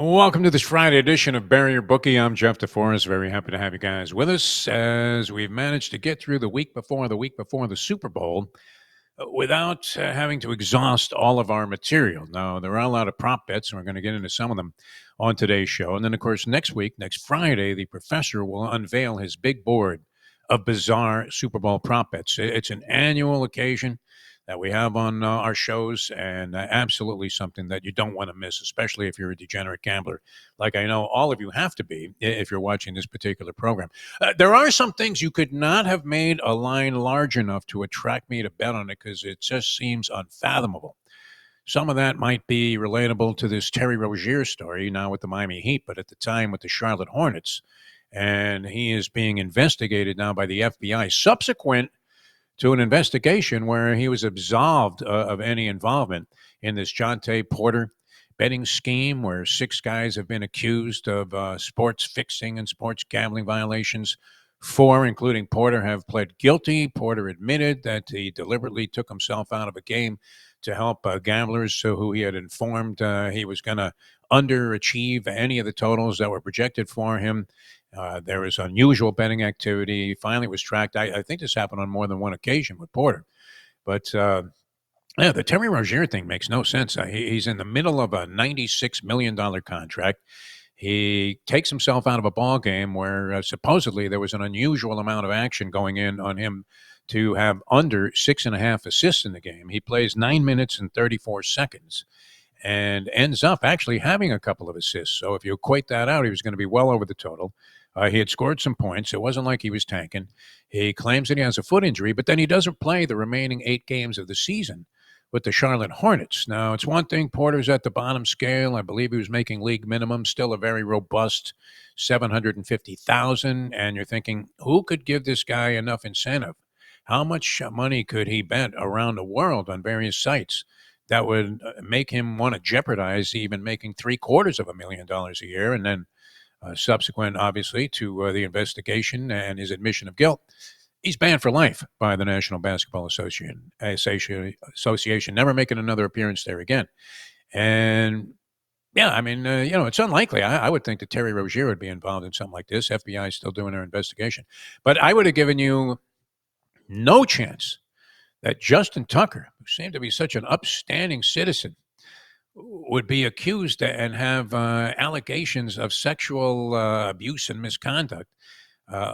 Welcome to this Friday edition of Bury Your Bookie. I'm Jeff DeForrest. Very happy to have you guys with us as we've managed to get through the week before the Super Bowl without having to exhaust all of our material. Now, there are a lot of prop bets, and we're going to get into some of them on today's show. And then, of course, next week, next Friday, the professor will unveil his big board of bizarre Super Bowl prop bets. It's an annual occasion that we have on our shows, and absolutely something that you don't want to miss, especially if you're a degenerate gambler, like I know all of you have to be if you're watching this particular program. There are some things you could not have made a line large enough to attract me to bet on it because it just seems unfathomable. Some of that might be relatable to this Terry Rozier story now with the Miami Heat, but at the time with the Charlotte Hornets. And he is being investigated now by the FBI, subsequent to an investigation where he was absolved of any involvement in this Jonte Porter betting scheme, where six guys have been accused of sports fixing and sports gambling violations. Four, including Porter, have pled guilty. Porter admitted that he deliberately took himself out of a game to help gamblers who he had informed he was going to underachieve any of the totals that were projected for him. There was unusual betting activity. Finally, it was tracked. I think this happened on more than one occasion with Porter. But yeah, the Terry Rozier thing makes no sense. He's in the middle of a $96 million contract. He takes himself out of a ball game where supposedly there was an unusual amount of action going in on him to have under 6.5 assists in the game. He plays 9 minutes and 34 seconds and ends up actually having a couple of assists. So if you equate that out, he was going to be well over the total. He had scored some points. It wasn't like he was tanking. He claims that he has a foot injury, but then he doesn't play the remaining 8 games of the season with the Charlotte Hornets. Now, it's one thing, Porter's at the bottom scale. I believe he was making league minimum, still a very robust 750,000. And you're thinking, who could give this guy enough incentive? How much money could he bet around the world on various sites that would make him want to jeopardize even making $750,000 a year? And then subsequent, obviously, to the investigation and his admission of guilt, he's banned for life by the National Basketball Association, never making another appearance there again. And yeah, I mean, it's unlikely. I would think that Terry Rozier would be involved in something like this. FBI is still doing their investigation. But I would have given you no chance that Justin Tucker, who seemed to be such an upstanding citizen, would be accused and have allegations of sexual abuse and misconduct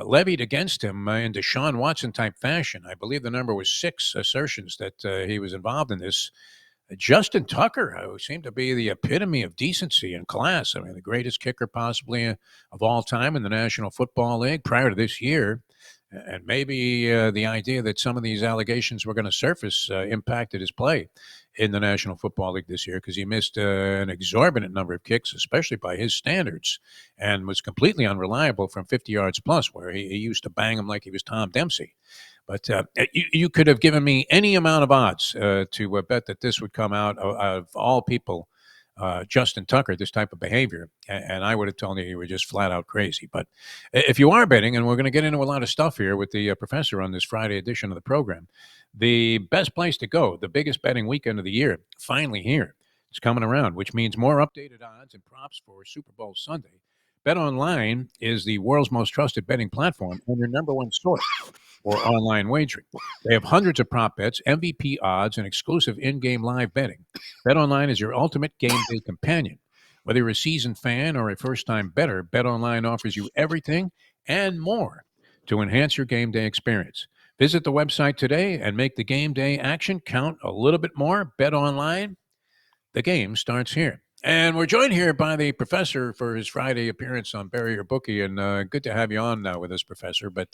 levied against him in Deshaun Watson type fashion. I believe the number was 6 assertions that he was involved in this. Justin Tucker, who seemed to be the epitome of decency and class. I mean, the greatest kicker possibly of all time in the National Football League prior to this year. And maybe the idea that some of these allegations were going to surface impacted his play in the National Football League this year because he missed an exorbitant number of kicks, especially by his standards, and was completely unreliable from 50 yards plus, where he used to bang him like he was Tom Dempsey. But you could have given me any amount of odds to bet that this would come out of all people, Justin Tucker, this type of behavior. And I would have told you were just flat out crazy. But if you are betting, and we're going to get into a lot of stuff here with the professor on this Friday edition of the program, the best place to go, the biggest betting weekend of the year, finally here. It's coming around, which means more updated odds and props for Super Bowl Sunday. BetOnline is the world's most trusted betting platform and your number one source for online wagering. They have hundreds of prop bets, MVP odds, and exclusive in-game live betting. BetOnline is your ultimate game day companion. Whether you're a seasoned fan or a first-time bettor, BetOnline offers you everything and more to enhance your game day experience. Visit the website today and make the game day action count a little bit more. BetOnline, the game starts here. And we're joined here by the professor for his Friday appearance on Bury Your Bookie. And good to have you on now with us, Professor. But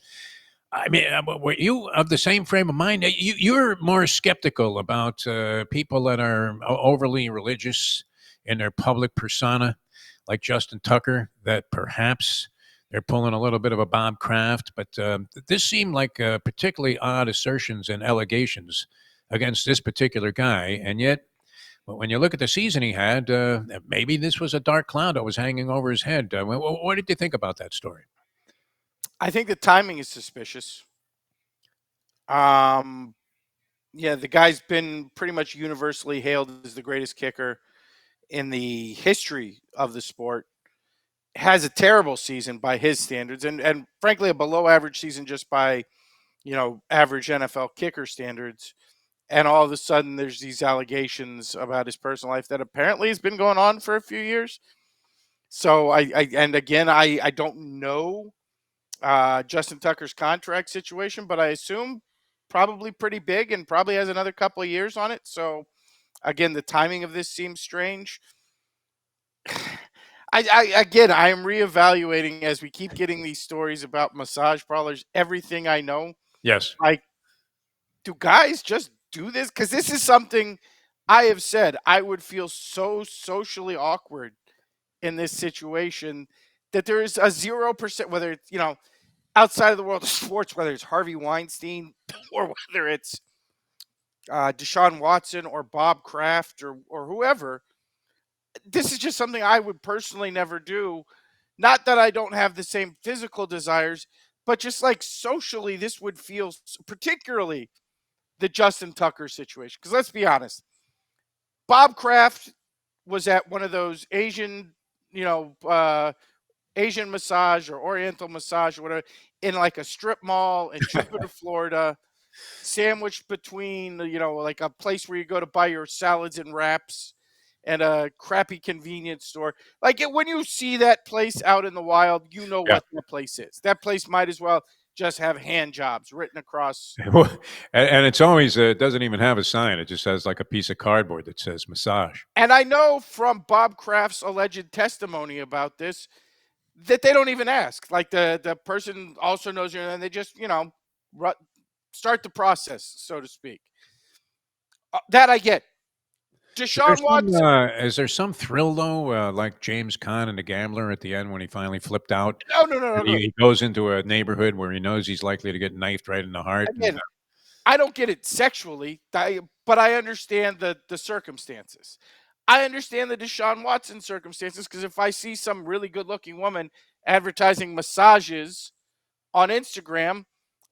I mean, were you of the same frame of mind? You're more skeptical about people that are overly religious in their public persona, like Justin Tucker, that perhaps they're pulling a little bit of a Bob Kraft. But this seemed like particularly odd assertions and allegations against this particular guy. And yet, when you look at the season he had, maybe this was a dark cloud that was hanging over his head. What did you think about that story? I think the timing is suspicious. Yeah, the guy's been pretty much universally hailed as the greatest kicker in the history of the sport, has a terrible season by his standards, and frankly a below average season just by average NFL kicker standards. And all of a sudden, there's these allegations about his personal life that apparently has been going on for a few years. So and again, I don't know Justin Tucker's contract situation, but I assume probably pretty big and probably has another couple of years on it. So again, the timing of this seems strange. I am reevaluating as we keep getting these stories about massage parlors. Everything I know, Yes. like, do guys just do this? Because this is something I have said I would feel so socially awkward in this situation that there is a 0%, whether it's outside of the world of sports, whether it's Harvey Weinstein or whether it's Deshaun Watson or Bob Kraft or whoever. This is just something I would personally never do. Not that I don't have the same physical desires, but just like socially, this would feel particularly the Justin Tucker situation. Because let's be honest, Bob Kraft was at one of those Asian, Asian massage or Oriental massage or whatever in like a strip mall in Jupiter, Florida, sandwiched between, like a place where you go to buy your salads and wraps and a crappy convenience store. Like when you see that place out in the wild, you know Yeah. what that place is. That place might as well just have hand jobs written across. And it's always it doesn't even have a sign. It just has like a piece of cardboard that says massage. And I know from Bob Kraft's alleged testimony about this that they don't even ask. Like the person also knows you, and they just ru- start the process, so to speak. That I get. Deshaun Watson. Is there some thrill though, like James Caan and the gambler at the end when he finally flipped out No, no, no, no, and no. he goes into a neighborhood where he knows he's likely to get knifed right in the heart and Again, I don't get it sexually, but I understand the circumstances. I understand the Deshaun Watson circumstances because if I see some really good looking woman advertising massages on Instagram,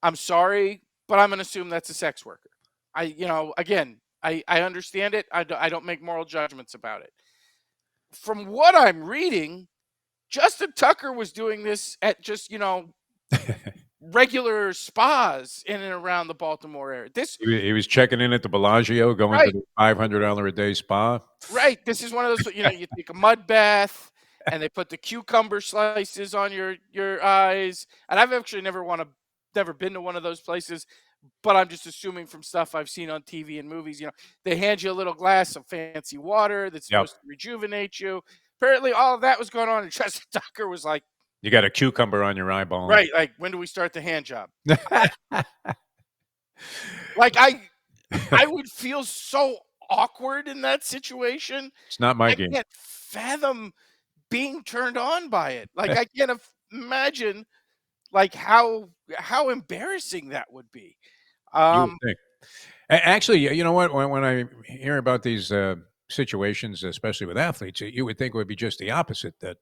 I'm sorry, but I'm going to assume that's a sex worker. Again, I understand it. I don't make moral judgments about it. From what I'm reading, Justin Tucker was doing this at just, regular spas in and around the Baltimore area. This he was checking in at the Bellagio, going to right, the $500 a day spa. right. This is one of those, you take a mud bath and they put the cucumber slices on your eyes. And I've actually never been to one of those places, but I'm just assuming from stuff I've seen on TV and movies, they hand you a little glass of fancy water that's Yep. supposed to rejuvenate you. Apparently all of that was going on and Justin Tucker was like, You got a cucumber on your eyeball. right, like when do we start the hand job? Like I would feel so awkward in that situation. It's not my I game. can't fathom being turned on by it. Like I can't imagine like how embarrassing that would be. You would Um, think. Actually, you know what? When I hear about these situations, especially with athletes, you would think it would be just the opposite that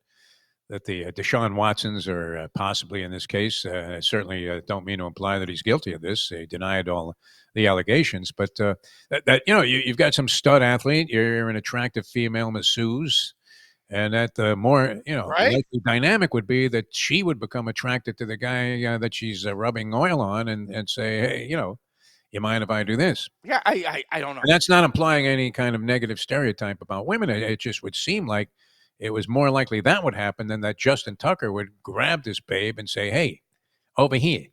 the Deshaun Watsons are possibly in this case. I certainly don't mean to imply that he's guilty of this. They denied all the allegations, but that you've got some stud athlete. You're an attractive female masseuse. And that the more, right? likely dynamic would be that she would become attracted to the guy that she's rubbing oil on and say, hey, you mind if I do this? Yeah, I don't know. And that's not implying any kind of negative stereotype about women. It just would seem like it was more likely that would happen than that Justin Tucker would grab this babe and say, hey, over here.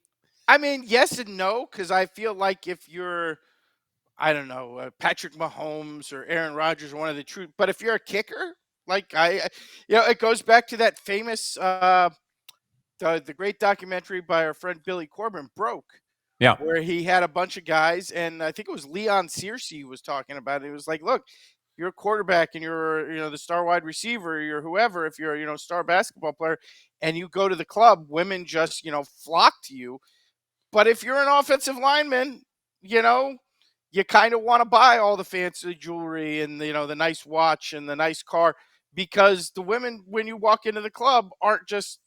I mean, yes and no, because I feel like if you're, I don't know, Patrick Mahomes or Aaron Rodgers or one of the true, but if you're a kicker, like it goes back to that famous, the great documentary by our friend Billy Corbin, Broke, Yeah, where he had a bunch of guys, and I think it was Leon Searcy was talking about it. It was like, look, you're a quarterback and you're the star wide receiver, you're whoever, if you're star basketball player, and you go to the club, women just flock to you. But if you're an offensive lineman, you know, you kind of want to buy all the fancy jewelry and the nice watch and the nice car because the women, when you walk into the club, aren't just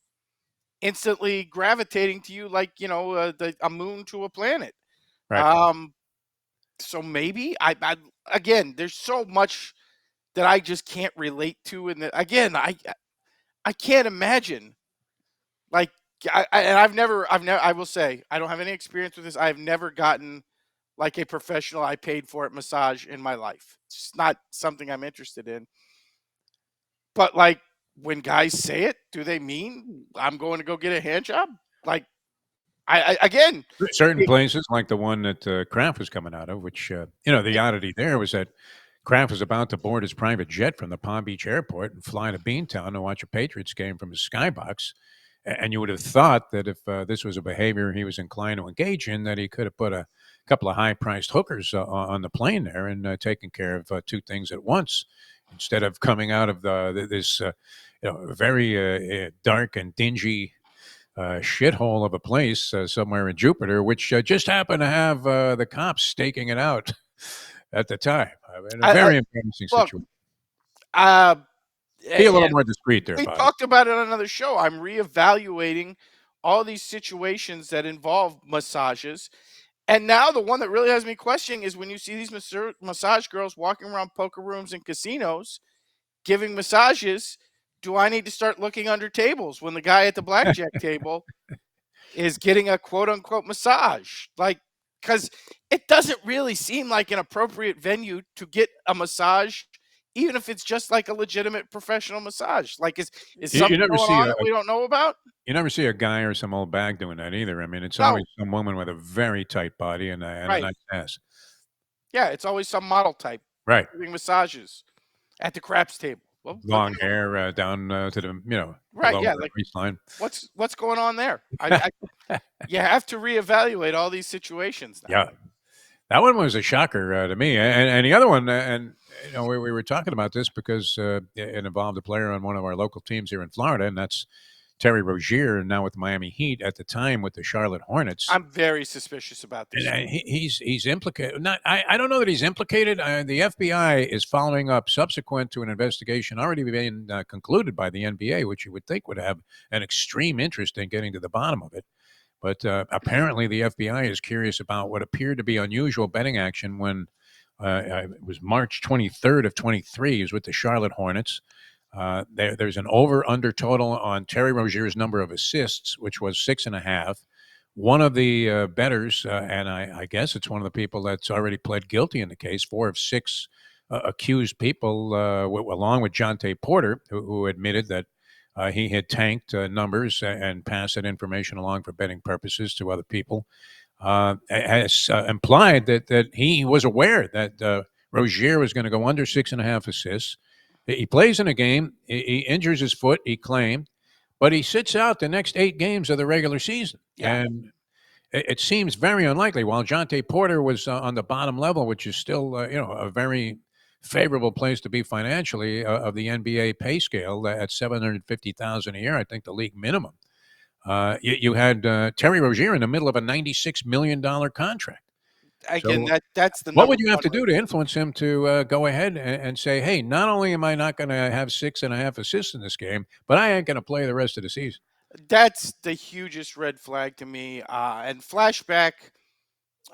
instantly gravitating to you like a moon to a planet. right. Um, so maybe I again, there's so much that I just can't relate to. And again, I can't imagine. Like, and I will say, I don't have any experience with this. I've never gotten like a professional, I paid for it massage in my life. It's just not something I'm interested in. But like, when guys say it, do they mean I'm going to go get a hand job? Like, again, Certain places, like the one that Kraft was coming out of, which the oddity there was that Kraft was about to board his private jet from the Palm Beach airport and fly to Beantown to watch a Patriots game from his skybox. And you would have thought that if this was a behavior he was inclined to engage in, that he could have put a couple of high-priced hookers on the plane there and taken care of two things at once, instead of coming out of this very dark and dingy shithole of a place somewhere in Jupiter, which just happened to have the cops staking it out at the time. I mean, a very embarrassing look, situation. Be a little more discreet there, we Bobby. talked about it on another show. I'm reevaluating all these situations that involve massages. And now the one that really has me questioning is when you see these massage girls walking around poker rooms and casinos giving massages, do I need to start looking under tables when the guy at the blackjack table is getting a quote unquote massage? Like, because it doesn't really seem like an appropriate venue to get a massage, even if it's just like a legitimate professional massage. Like, is something going on that we don't know about? You never see a guy or some old bag doing that either. I mean, it's No. always some woman with a very tight body and a Right. nice ass. Yeah, it's always some model type Right. giving massages at the craps table. Well, Long hair down to the right, below yeah, the like waistline. what's going on there? You have to reevaluate all these situations now. Yeah, that one was a shocker to me. And the other one, we were talking about this because it involved a player on one of our local teams here in Florida, and that's Terry Rozier, now with the Miami Heat. At the time, with the Charlotte Hornets. I'm very suspicious about this. And he's implicated. I don't know that he's implicated. The FBI is following up subsequent to an investigation already being concluded by the NBA, which you would think would have an extreme interest in getting to the bottom of it. But apparently, the FBI is curious about what appeared to be unusual betting action when it was March 23rd of 23. He was with the Charlotte Hornets. There's an over-under total on Terry Rozier's number of assists, which was 6.5. One of the bettors, and I guess it's one of the people that's already pled guilty in the case, 4 of 6 accused people, along with Jonte Porter, who admitted that he had tanked numbers and passed that information along for betting purposes to other people, has implied that he was aware that Rozier was going to go under 6.5 assists. He plays in a game, he injures his foot, he claimed, but he sits out the next 8 games of the regular season. Yeah. And it seems very unlikely. While Jonte Porter was on the bottom level, which is still a very favorable place to be financially of the NBA pay scale at $750,000 a year, I think the league minimum. You had Terry Rozier in the middle of a $96 million contract. Again, So that's the what would you have to do to influence him to go ahead and say, hey, not only am I not going to have 6.5 assists in this game, but I ain't going to play the rest of the season? That's the hugest red flag to me. And flashback,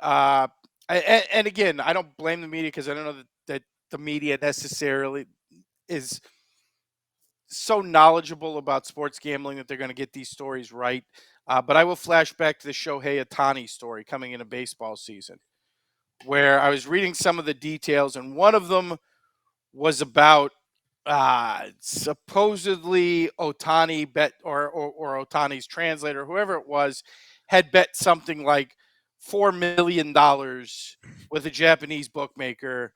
and again, I don't blame the media because I don't know that the media necessarily is so knowledgeable about sports gambling that they're going to get these stories right. But I will flash back to the Shohei Ohtani story coming into baseball season, where I was reading some of the details, and one of them was about supposedly Ohtani bet or Ohtani's translator, whoever it was, had bet something like $4 million with a Japanese bookmaker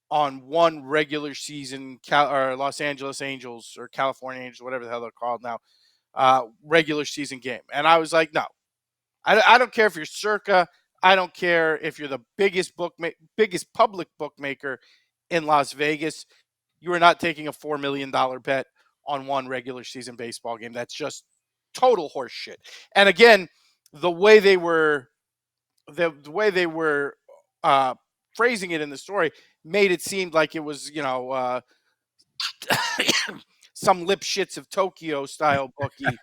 on one regular season or Los Angeles Angels or California Angels, whatever the hell they're called now, regular season game. And I was like, no, I don't care if you're Circa. I don't care if you're the biggest public bookmaker in Las Vegas. You are not taking a $4 million bet on one regular season baseball game. That's just total horse shit. And again, the way they were phrasing it in the story made it seem like it was, some Lipschitz of Tokyo style bookie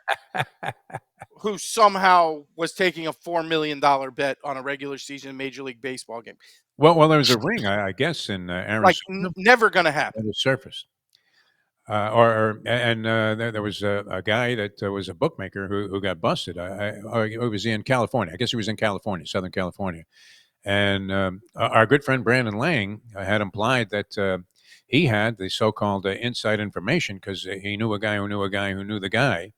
who somehow was taking a $4 million bet on a regular season Major League Baseball game. Well, there was a ring, I guess, in Like, Arizona never going to happen. that surfaced. There was a guy that was a bookmaker who got busted. Or it was in California. I guess he was in California, Southern California. And our good friend Brandon Lang had implied that he had the so-called inside information because he knew a guy who knew a guy who knew the guy,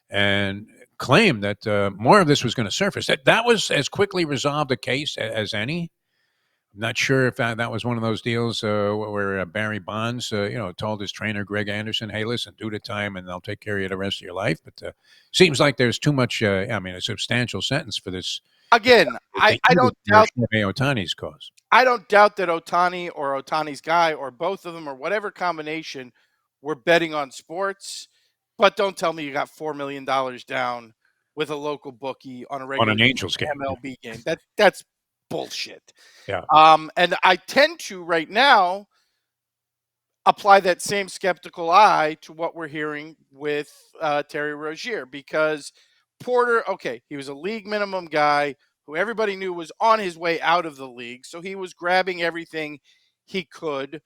and claimed that more of this was going to surface. That was as quickly resolved a case as any. I'm not sure if that was one of those deals where Barry Bonds, told his trainer Greg Anderson, "Hey, listen, do the time, and I'll take care of you the rest of your life." But seems like there's too much. A substantial sentence for this. Again, The I image don't for doubt Shohei Ohtani's cause. I don't doubt that Otani or Otani's guy or both of them or whatever combination were betting on sports, but don't tell me you got $4 million down with a local bookie on a On regular an Angels game. MLB game. That's bullshit. Yeah. And I tend to right now apply that same skeptical eye to what we're hearing with Terry Rozier, because Porter, okay, he was a league minimum guy who everybody knew was on his way out of the league, so he was grabbing everything he could.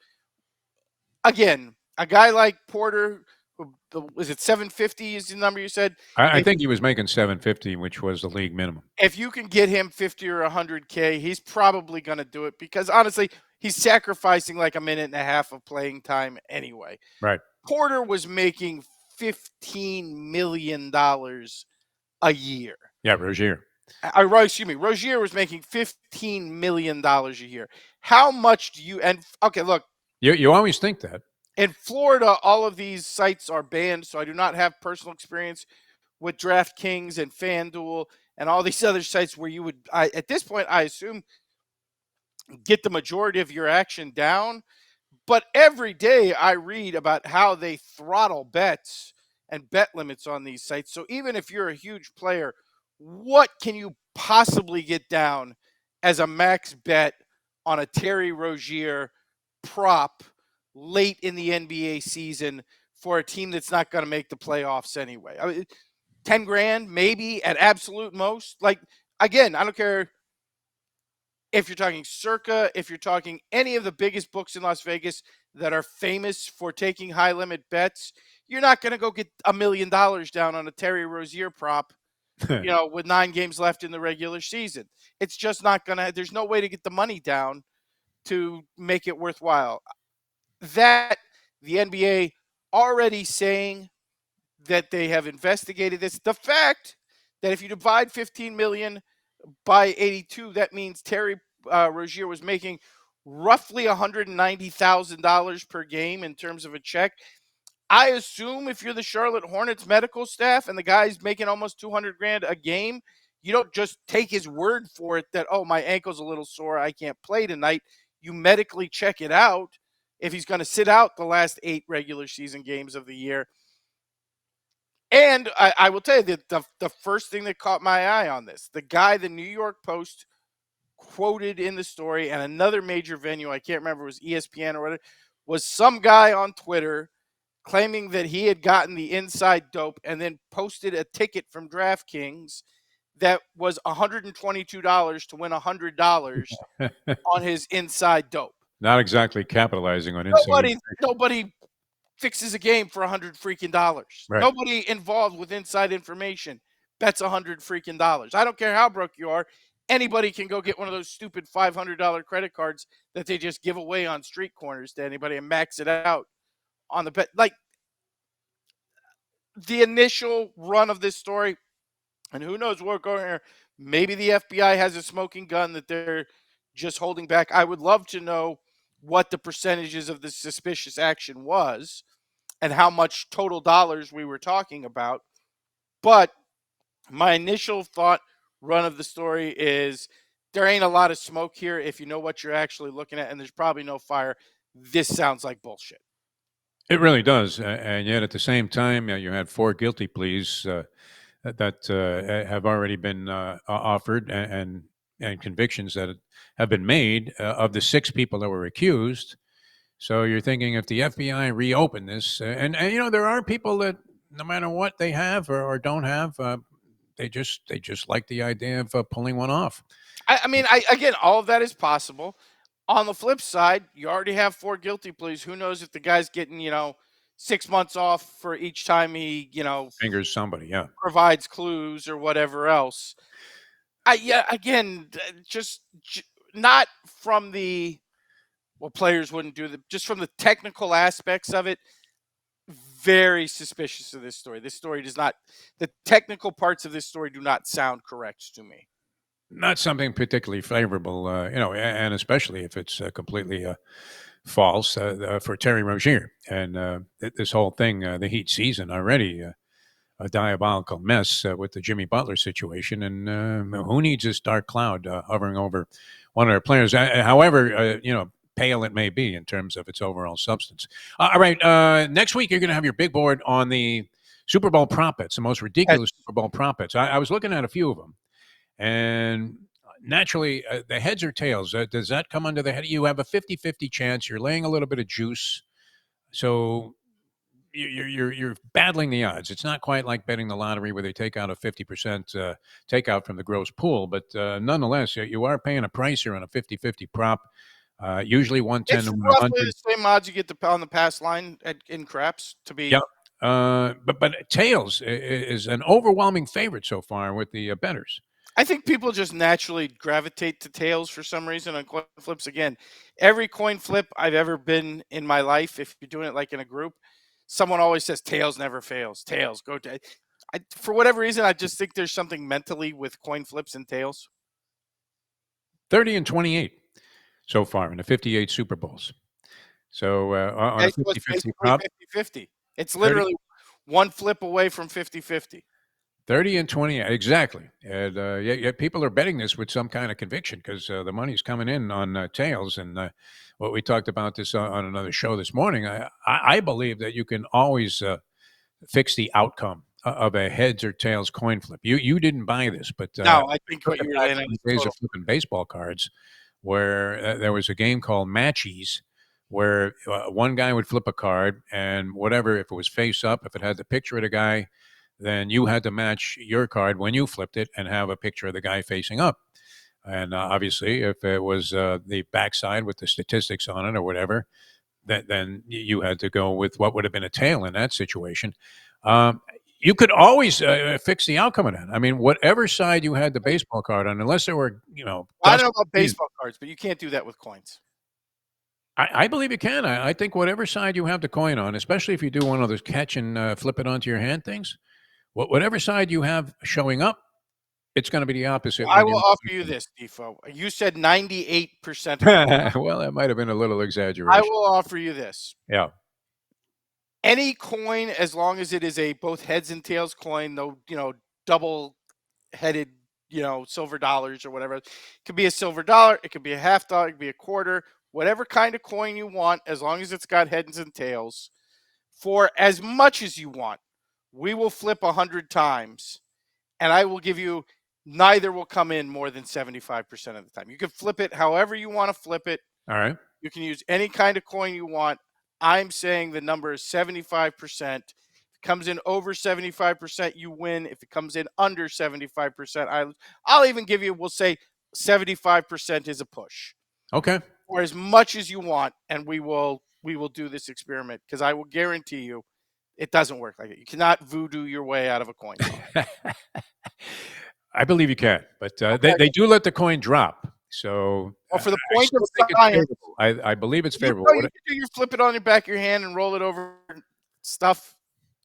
Again, a guy like Porter, who was it 750 is the number you said? I If think he was making 750, which was the league minimum. if you can get him 50 or 100K, he's probably going to do it, because honestly, he's sacrificing like a minute and a half of playing time anyway. Right. Porter was making $15 million a year. Yeah, Rozier. Excuse me, Rozier was making $15 million a year. How much do you? And okay, look, You always think that. in Florida, all of these sites are banned, so I do not have personal experience with DraftKings and FanDuel and all these other sites where you would, at this point, I assume, get the majority of your action down. But every day I read about how they throttle bets and bet limits on these sites. So even if you're a huge player, what can you possibly get down as a max bet on a Terry Rozier prop late in the NBA season for a team that's not going to make the playoffs anyway? I mean, 10 grand, maybe at absolute most. Like, again, I don't care if you're talking Circa, if you're talking any of the biggest books in Las Vegas that are famous for taking high limit bets, you're not going to go get $1 million down on a Terry Rozier prop, with 9 games left in the regular season. It's just not going to, there's no way to get the money down to make it worthwhile. That the NBA already saying that they have investigated this. The fact that if you divide 15 million by 82, that means Terry Rozier was making roughly $190,000 per game in terms of a check. I assume if you're the Charlotte Hornets medical staff and the guy's making almost 200 grand a game, you don't just take his word for it that, oh, my ankle's a little sore, I can't play tonight. You medically check it out if he's going to sit out the last 8 regular season games of the year. And I will tell you that the first thing that caught my eye on this, the guy the New York Post quoted in the story, and another major venue, I can't remember, it was ESPN or whatever, was some guy on Twitter claiming that he had gotten the inside dope and then posted a ticket from DraftKings that was $122 to win $100 on his inside dope. Not exactly capitalizing on inside. Nobody fixes a game for $100 freaking. Right. Nobody involved with inside information bets $100 freaking. I don't care how broke you are. Anybody can go get one of those stupid $500 credit cards that they just give away on street corners to anybody and max it out on the bet. Like, the initial run of this story, and who knows what's going here. Maybe the FBI has a smoking gun that they're just holding back. I would love to know what the percentages of the suspicious action was and how much total dollars we were talking about. But my initial thought run of the story is there ain't a lot of smoke here if you know what you're actually looking at, and there's probably no fire. This sounds like bullshit. It really does. And yet at the same time, you had 4 guilty pleas that have already been offered and convictions that have been made of the 6 people that were accused. So you're thinking if the FBI reopened this, and there are people that no matter what they have or don't have, they just like the idea of pulling one off. I mean, again, all of that is possible. On the flip side, you already have 4 guilty pleas. Who knows if the guy's getting, 6 months off for each time he, Fingers somebody, yeah. provides clues or whatever else. Yeah, again, not from the well, players wouldn't do the just from the technical aspects of it. Very suspicious of this story. This story does not. The technical parts of this story do not sound correct to me. Not something particularly favorable, and especially if it's completely false for Terry Rozier and this whole thing, the Heat season already. A diabolical mess with the Jimmy Butler situation, and who needs this dark cloud hovering over one of their players? However, pale it may be in terms of its overall substance. All right, next week you're going to have your big board on the Super Bowl prop bets, the most ridiculous Super Bowl prop bets. I was looking at a few of them, and naturally, the heads or tails. Does that come under the head? You have a 50-50 chance. You're laying a little bit of juice, so you're battling the odds. It's not quite like betting the lottery where they take out a 50% takeout from the gross pool, but nonetheless, you are paying a price here on a 50-50 prop. Usually 110 It's to roughly 100. the same odds you get on the pass line in craps to Yeah. be. But tails is an overwhelming favorite so far with the bettors. I think people just naturally gravitate to tails for some reason on coin flips. Again, every coin flip I've ever been in my life, if you're doing it like in a group, someone always says tails never fails. Tails go to. For whatever reason, I just think there's something mentally with coin flips and tails. 30 and 28 so far in the 58 Super Bowls. So on Okay, a so it's 50-50 basically prop, 50-50. It's 30, literally one flip away from 50-50. 30 and 20, exactly. And yeah, people are betting this with some kind of conviction because the money's coming in on tails. And what we talked about this on another show this morning, I believe that you can always fix the outcome of a heads or tails coin flip. You didn't buy this, but No, I think what you were back laying on in is the days total. of flipping baseball cards, where there was a game called Matchies, where one guy would flip a card, and whatever, if it was face up, if it had the picture of the guy, then you had to match your card when you flipped it and have a picture of the guy facing up. And obviously, if it was the backside with the statistics on it or whatever, then you had to go with what would have been a tail in that situation. Um, you could always fix the outcome of that. I mean, whatever side you had the baseball card on, unless there were, I don't dust. know about baseball cards, but you can't do that with coins. I believe you can. I think whatever side you have the coin on, especially if you do one of those catch and flip it onto your hand things, whatever side you have showing up, it's going to be the opposite I when will you. offer you this, Defo. You said 98% of the time. Well, that might have been a little I exaggeration. will offer you this. Yeah. Any coin, as long as it is a both heads and tails coin, no, double headed, silver dollars or whatever. It could be a silver dollar, it could be a half dollar, it could be a quarter, whatever kind of coin you want, as long as it's got heads and tails, for as much as you want. We will flip 100 times, and I will give you neither will come in more than 75% of the time. You can flip it however you want to flip it. All right. You can use any kind of coin you want. I'm saying the number is 75%. If it comes in over 75%, you win. If it comes in under 75%, I'll even give you, we'll say 75% is a push. Okay. Or as much as you want, and we will do this experiment, because I will guarantee you it doesn't work like it. You cannot voodoo your way out of a coin toss. I believe you can, but Okay. they do let the coin drop. So Well, for the I point of still think it's science, favorable. I believe it's you favorable. know, you can do your flip it on the back of your hand and roll it over stuff.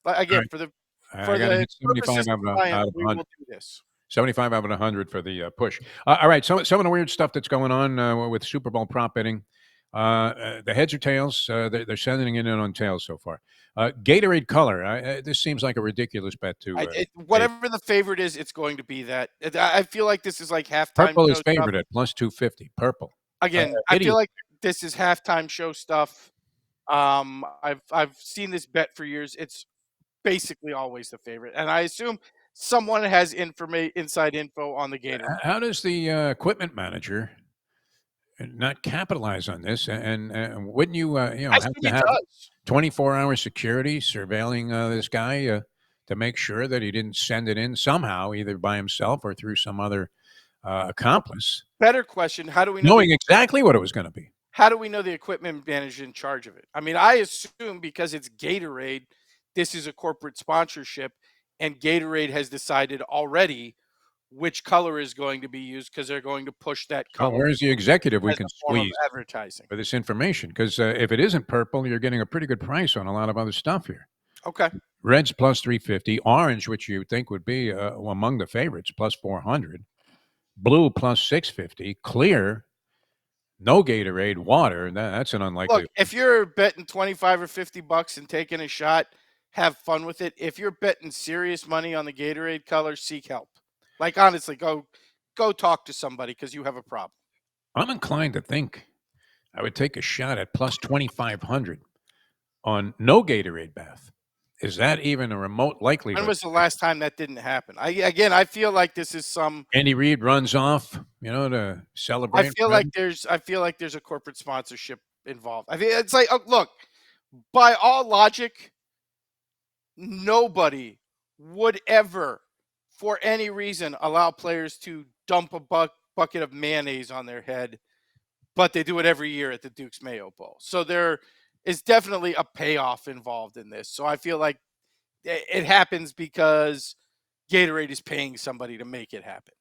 But All again, right. for the I got to hit 75 purposes of science, out of we 100. will do this. 75 out of 100 for the push. All right. So some of the weird stuff that's going on with Super Bowl prop betting. The heads or tails, they're sending it in on tails so far. Gatorade color. This seems like a ridiculous bet to take. Whatever the favorite is, it's going to be that. I feel like this is like halftime Purple show is stuff. favored at plus 250. Purple. Again, I feel Idiot. like this is halftime show stuff. I've seen this bet for years. It's basically always the favorite, and I assume someone has inside info on the Gatorade. How does the equipment manager not capitalize on this? And wouldn't you, I have assume to he have does. 24-hour security surveilling this guy to make sure that he didn't send it in somehow, either by himself or through some other accomplice, Better question: How do we know knowing exactly what it was going to be. the equipment manager in charge of it? I mean, I assume because it's Gatorade, this is a corporate sponsorship, and Gatorade has decided already which color is going to be used because they're going to push that So color where's the executive we as can a form of squeeze advertising. for this information? Because if it isn't purple, you're getting a pretty good price on a lot of other stuff here. Okay. Red's plus 350, orange, which you think would be among the favorites, plus 400, blue plus 650, clear, no Gatorade, water. That's an unlikely. Look, if you're betting 25 or 50 bucks and taking a shot, have fun with it. If you're betting serious money on the Gatorade color, seek help. Like honestly, go talk to somebody because you have a problem. I'm inclined to think I would take a shot at plus 2,500 on no Gatorade bath. Is that even a remote When likelihood? was the last time that didn't happen? I feel like this is some. Andy Reid runs off, to celebrate. I feel like there's a corporate sponsorship involved. I think it's like, oh, look, by all logic, nobody would ever, for any reason, allow players to dump a bucket of mayonnaise on their head, but they do it every year at the Duke's Mayo Bowl. So there is definitely a payoff involved in this. So I feel like it happens because Gatorade is paying somebody to make it happen.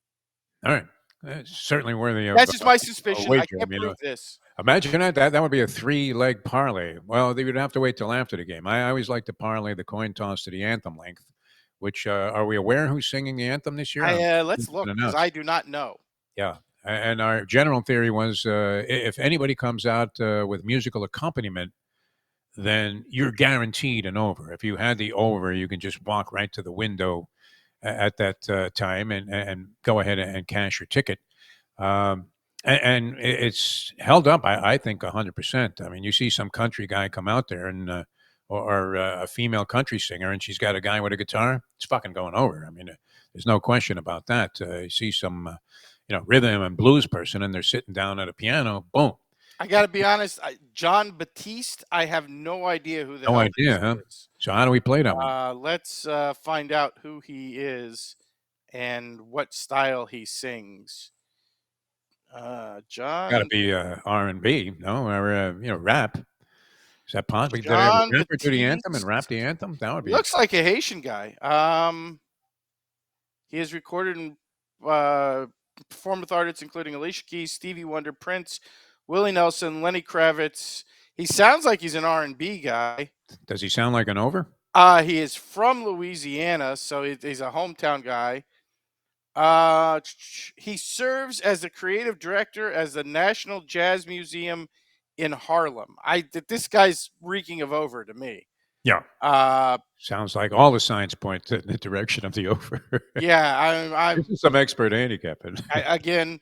All right. It's certainly worthy of That's just my a suspicion. I wager. can't prove this. Imagine that would be a 3-leg parlay. Well, they would have to wait till after the game. I always like to parlay the coin toss to the anthem length. Which are we aware who's singing the anthem this year? Let's look because I do not know. Yeah, and our general theory was if anybody comes out with musical accompaniment, then you're guaranteed an over. If you had the over, you can just walk right to the window at that time and go ahead and cash your ticket. And it's held up, I think, 100%. I mean, you see some country guy come out there and or a female country singer, and she's got a guy with a guitar. It's fucking going over. I mean, there's no question about that. You see some, rhythm and blues person, and they're sitting down at a piano. Boom. I got to be honest, John Batiste, I have no idea who the No hell idea, this huh? is. So how do we play that one? Let's find out who he is and what style he sings. Got to John be R&B, no, or rap. Is that possible? Did I have a John rapper do the anthem and rap Batiste. the anthem? That would be Looks like a Haitian guy. He has recorded and performed with artists including Alicia Keys, Stevie Wonder, Prince, Willie Nelson, Lenny Kravitz. He sounds like he's an R&B guy. Does he sound like an over? He is from Louisiana, so he's a hometown guy. He serves as the creative director as the National Jazz Museum in Harlem. This guy's reeking of over to me. Yeah. Sounds like all the signs point to the direction of the over. Yeah, I'm some expert handicapping. Again,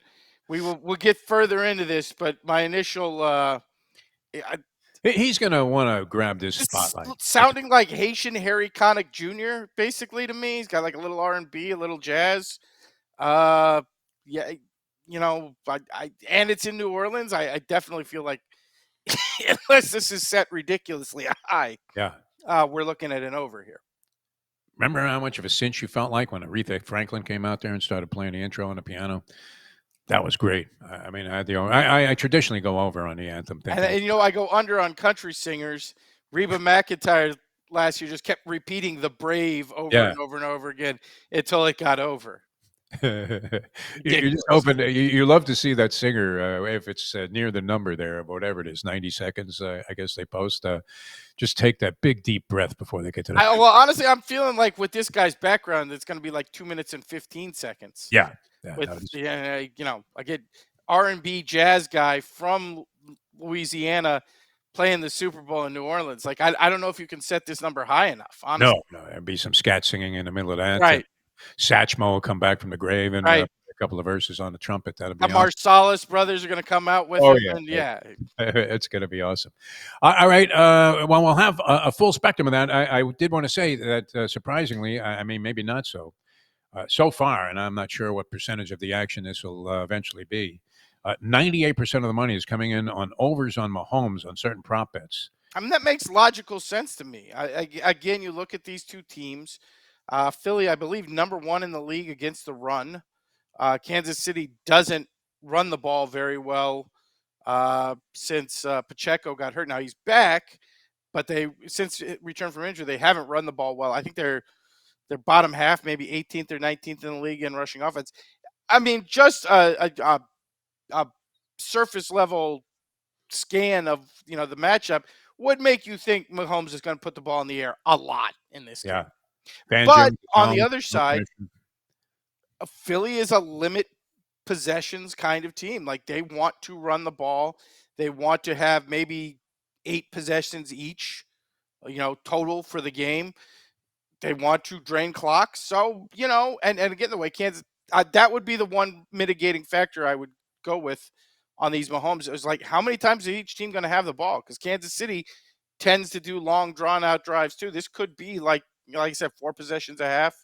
we'll get further into this, but my initial he's going to want to grab this spotlight. Sounding like Haitian Harry Connick Jr. basically to me. He's got like a little R&B, a little jazz. Yeah, and it's in New Orleans. I definitely feel like unless this is set ridiculously high, yeah, we're looking at an over here. Remember how much of a cinch you felt like when Aretha Franklin came out there and started playing the intro on the piano? That was great. I mean, I traditionally go over on the anthem thing. And I go under on country singers. Reba McEntire last year just kept repeating "The Brave" over and over and over again until it got over. You're just hoping you love to see that singer if it's near the number there of whatever it is, 90 seconds. I guess they post. Just take that big deep breath before they get to that. Well, honestly, I'm feeling like with this guy's background, it's going to be like 2 minutes and 15 seconds. Yeah. I get R&B jazz guy from Louisiana playing the Super Bowl in New Orleans. Like I don't know if you can set this number high enough. Honestly. No, there'd be some scat singing in the middle of that. Right. Satchmo will come back from the grave and a couple of verses on the trumpet. That'll be the Marsalis brothers are going to come out with him. Yeah. It's going to be awesome. All right. Well, we'll have a full spectrum of that. I did want to say that surprisingly, I mean, maybe not so. So far, and I'm not sure what percentage of the action this will eventually be, 98% of the money is coming in on overs on Mahomes on certain prop bets. I mean, that makes logical sense to me. Again, you look at these two teams. Philly, I believe, #1 in the league against the run. Kansas City doesn't run the ball very well since Pacheco got hurt. Now he's back, but since it returned from injury, they haven't run the ball well. I think they're bottom half, maybe 18th or 19th in the league in rushing offense. I mean, just a surface level scan of the matchup would make you think Mahomes is going to put the ball in the air a lot in this game. Yeah. Fangio, But on the Mahomes, other no side, question. Philly is a limit possessions kind of team. Like they want to run the ball. They want to have maybe 8 possessions each, total for the game. They want to drain clocks. So, and again, the way Kansas, that would be the one mitigating factor I would go with on these Mahomes. It was like, how many times is each team going to have the ball? Because Kansas City tends to do long, drawn out drives too. This could be like I said, 4 possessions a half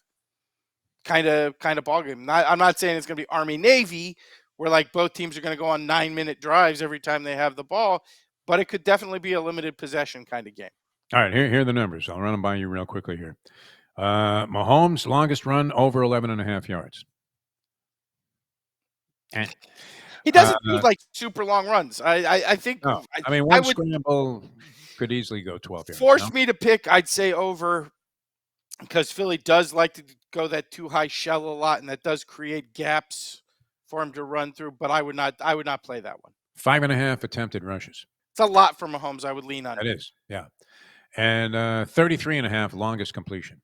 kind of ball game. I'm not saying it's going to be Army Navy, where like both teams are going to go on 9-minute drives every time they have the ball, but it could definitely be a limited possession kind of game. All right, here are the numbers. I'll run them by you real quickly here. Mahomes' longest run over 11.5 yards. Eh. He doesn't do like super long runs. I think No, I mean I one would scramble could easily go 12 yards. force me to pick. I'd say over, because Philly does like to go that too high shell a lot, and that does create gaps for him to run through. But I would not play that one. 5.5 attempted rushes. It's a lot for Mahomes. I would lean That under. is, yeah. And 33.5 longest completion.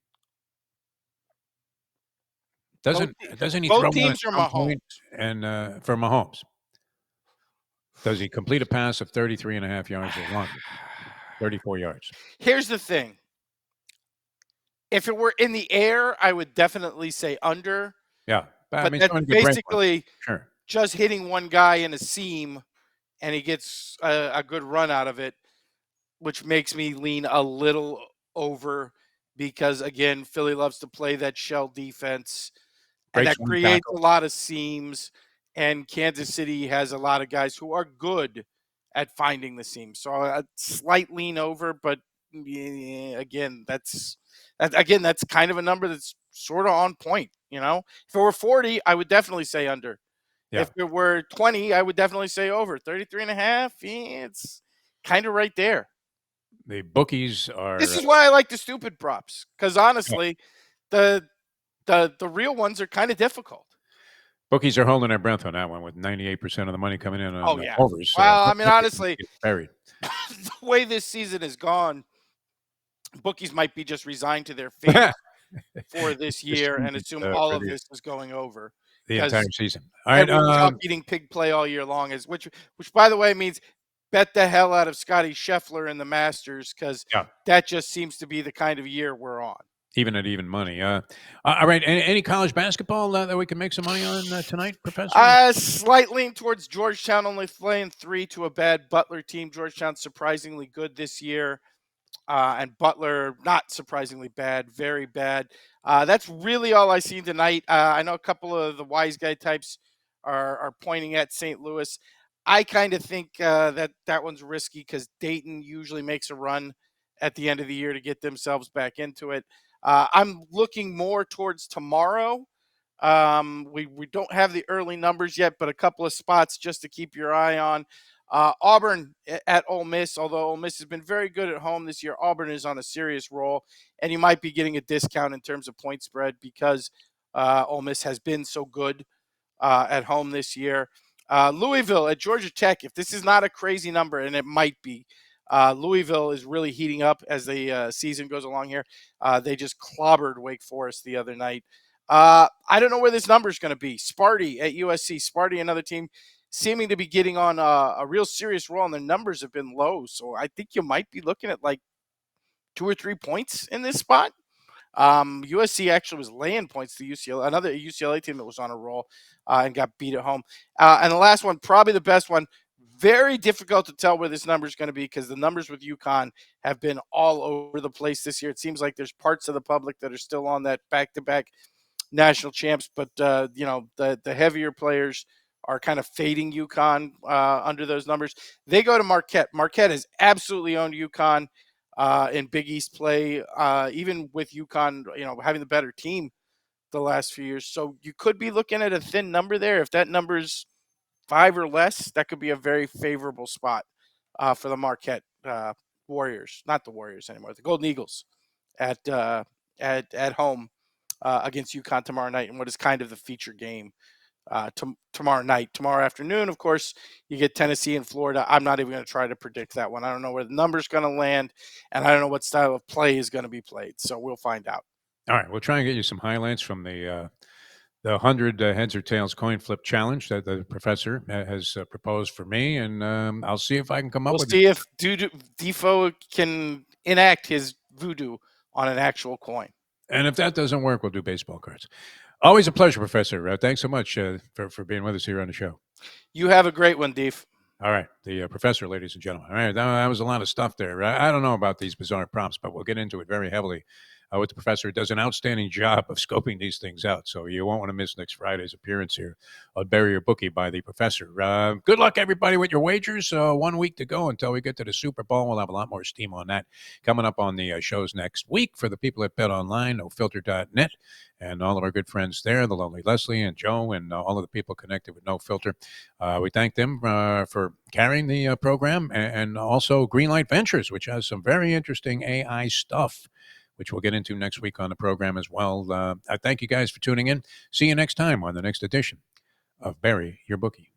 Doesn't he Both throw one at teams are some Mahomes. point? And for Mahomes, does he complete a pass of 33.5 yards or longer? 34 yards. Here's the thing. If it were in the air, I would definitely say under. Yeah, I But mean, that's throwing good break one. basically Sure. just hitting one guy in a seam, and he gets a good run out of it, which makes me lean a little over because, again, Philly loves to play that shell defense, and Breaks that one creates a tackle. lot of seams, and Kansas City has a lot of guys who are good at finding the seams. So a slight lean over, but again, that's kind of a number that's sort of on point. If it were 40, I would definitely say under. Yeah. If it were 20, I would definitely say over. 33.5, it's kind of right there. The bookies are. This is why I like the stupid props, because Yeah. honestly, the real ones are kind of difficult. Bookies are holding their breath on that one with 98% of the money coming in on Oh the yeah. overs. Well, I mean, honestly, It's buried. the way this season has gone, bookies might be just resigned to their fate for this Just year use and it, assume all for of this is going over, the entire because season. All right. everyone's out eating pig play all year long, which by the way means bet the hell out of Scotty Scheffler in the Masters, because Yeah. that just seems to be the kind of year we're on. Even at even money. All right. Any college basketball that we can make some money on tonight, Professor? Slight lean towards Georgetown, only playing 3 to a bad Butler team. Georgetown's surprisingly good this year. And Butler, not surprisingly bad, very bad. That's really all I seen tonight. I know a couple of the wise guy types are pointing at St. Louis. I kind of think that one's risky, because Dayton usually makes a run at the end of the year to get themselves back into it. I'm looking more towards tomorrow. We don't have the early numbers yet, but a couple of spots just to keep your eye on. Auburn at Ole Miss, although Ole Miss has been very good at home this year, Auburn is on a serious roll, and you might be getting a discount in terms of point spread because Ole Miss has been so good at home this year. Louisville at Georgia Tech, if this is not a crazy number, and it might be, Louisville is really heating up as the season goes along here. They just clobbered Wake Forest the other night. I don't know where this number is going to be. Sparty at USC. Sparty, another team seeming to be getting on a real serious roll, and their numbers have been low. So I think you might be looking at like 2 or 3 points in this spot. USC actually was laying points to UCLA, another UCLA team that was on a roll and got beat at home. And the last one, probably the best one, very difficult to tell where this number is going to be, because the numbers with UConn have been all over the place this year. It seems like there's parts of the public that are still on that back-to-back national champs, but the heavier players are kind of fading UConn under those numbers. They go to Marquette. Marquette has absolutely owned UConn. in Big East play, even with UConn, having the better team the last few years. So you could be looking at a thin number there. If that number's 5 or less, that could be a very favorable spot for the Marquette Warriors, not the Warriors anymore, the Golden Eagles at at home against UConn tomorrow night, and what is kind of the feature game tomorrow night. Tomorrow afternoon, of course, you get Tennessee and Florida. I'm not even going to try to predict that one. I don't know where the number's going to land, and I don't know what style of play is going to be played. So we'll find out. All right, we'll try and get you some highlights from the 100 heads or tails coin flip challenge that the professor has proposed for me, and I'll see if I can come up We'll with. see if Defo can enact his voodoo on an actual coin. And if that doesn't work, we'll do baseball cards. Always a pleasure, Professor. Thanks so much for being with us here on the show. You have a great one, Def. All right, the professor, ladies and gentlemen. All right, that was a lot of stuff there. I don't know about these bizarre prompts, but we'll get into it very heavily with the professor. Who does an outstanding job of scoping these things out, so you won't want to miss next Friday's appearance here on Bury Your Bookie by the professor. Good luck, everybody, with your wagers. 1 week to go until we get to the Super Bowl. We'll have a lot more steam on that coming up on the shows next week. For the people at Bet Online, NoFilter.net, and all of our good friends there, the lovely Leslie and Joe, and all of the people connected with No Filter. We thank them for carrying the program, and also Greenlight Ventures, which has some very interesting AI stuff, which we'll get into next week on the program as well. I thank you guys for tuning in. See you next time on the next edition of Bury Your Bookie.